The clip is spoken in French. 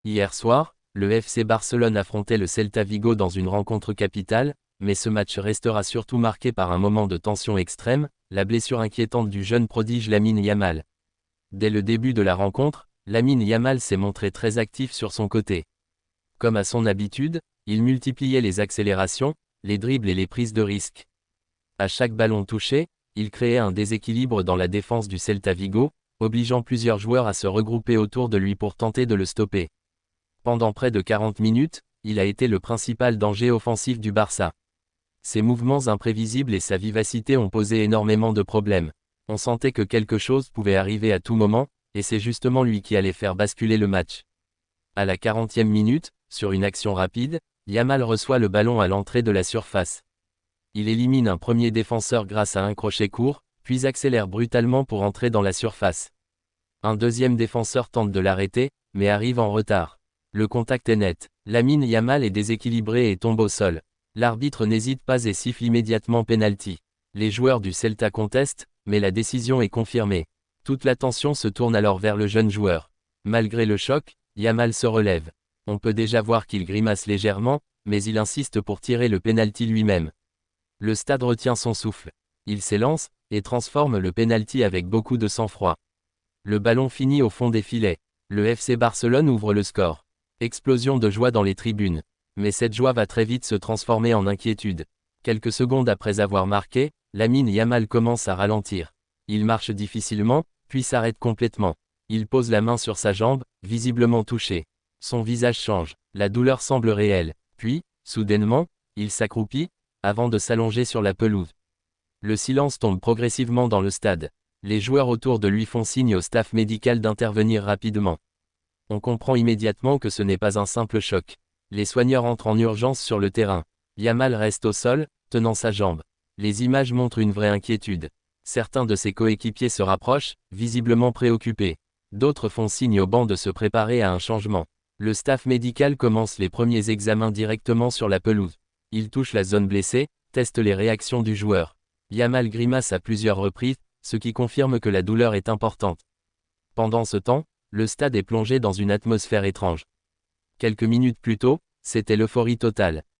Hier soir, le FC Barcelone affrontait le Celta Vigo dans une rencontre capitale, mais ce match restera surtout marqué par un moment de tension extrême, la blessure inquiétante du jeune prodige Lamine Yamal. Dès le début de la rencontre, Lamine Yamal s'est montré très actif sur son côté. Comme à son habitude, il multipliait les accélérations, les dribbles et les prises de risque. À chaque ballon touché, il créait un déséquilibre dans la défense du Celta Vigo, obligeant plusieurs joueurs à se regrouper autour de lui pour tenter de le stopper. Pendant près de 40 minutes, il a été le principal danger offensif du Barça. Ses mouvements imprévisibles et sa vivacité ont posé énormément de problèmes. On sentait que quelque chose pouvait arriver à tout moment, et c'est justement lui qui allait faire basculer le match. À la 40e minute, sur une action rapide, Yamal reçoit le ballon à l'entrée de la surface. Il élimine un premier défenseur grâce à un crochet court, puis accélère brutalement pour entrer dans la surface. Un deuxième défenseur tente de l'arrêter, mais arrive en retard. Le contact est net. Lamine Yamal est déséquilibré et tombe au sol. L'arbitre n'hésite pas et siffle immédiatement penalty. Les joueurs du Celta contestent, mais la décision est confirmée. Toute l'attention se tourne alors vers le jeune joueur. Malgré le choc, Yamal se relève. On peut déjà voir qu'il grimace légèrement, mais il insiste pour tirer le penalty lui-même. Le stade retient son souffle. Il s'élance, et transforme le penalty avec beaucoup de sang-froid. Le ballon finit au fond des filets. Le FC Barcelone ouvre le score. Explosion de joie dans les tribunes. Mais cette joie va très vite se transformer en inquiétude. Quelques secondes après avoir marqué, Lamine Yamal commence à ralentir. Il marche difficilement, puis s'arrête complètement. Il pose la main sur sa jambe, visiblement touché. Son visage change, la douleur semble réelle. Puis, soudainement, il s'accroupit, avant de s'allonger sur la pelouse. Le silence tombe progressivement dans le stade. Les joueurs autour de lui font signe au staff médical d'intervenir rapidement. On comprend immédiatement que ce n'est pas un simple choc. Les soigneurs entrent en urgence sur le terrain. Yamal reste au sol, tenant sa jambe. Les images montrent une vraie inquiétude. Certains de ses coéquipiers se rapprochent, visiblement préoccupés. D'autres font signe au banc de se préparer à un changement. Le staff médical commence les premiers examens directement sur la pelouse. Il touche la zone blessée, teste les réactions du joueur. Yamal grimace à plusieurs reprises, ce qui confirme que la douleur est importante. Pendant ce temps, le stade est plongé dans une atmosphère étrange. Quelques minutes plus tôt, c'était l'euphorie totale.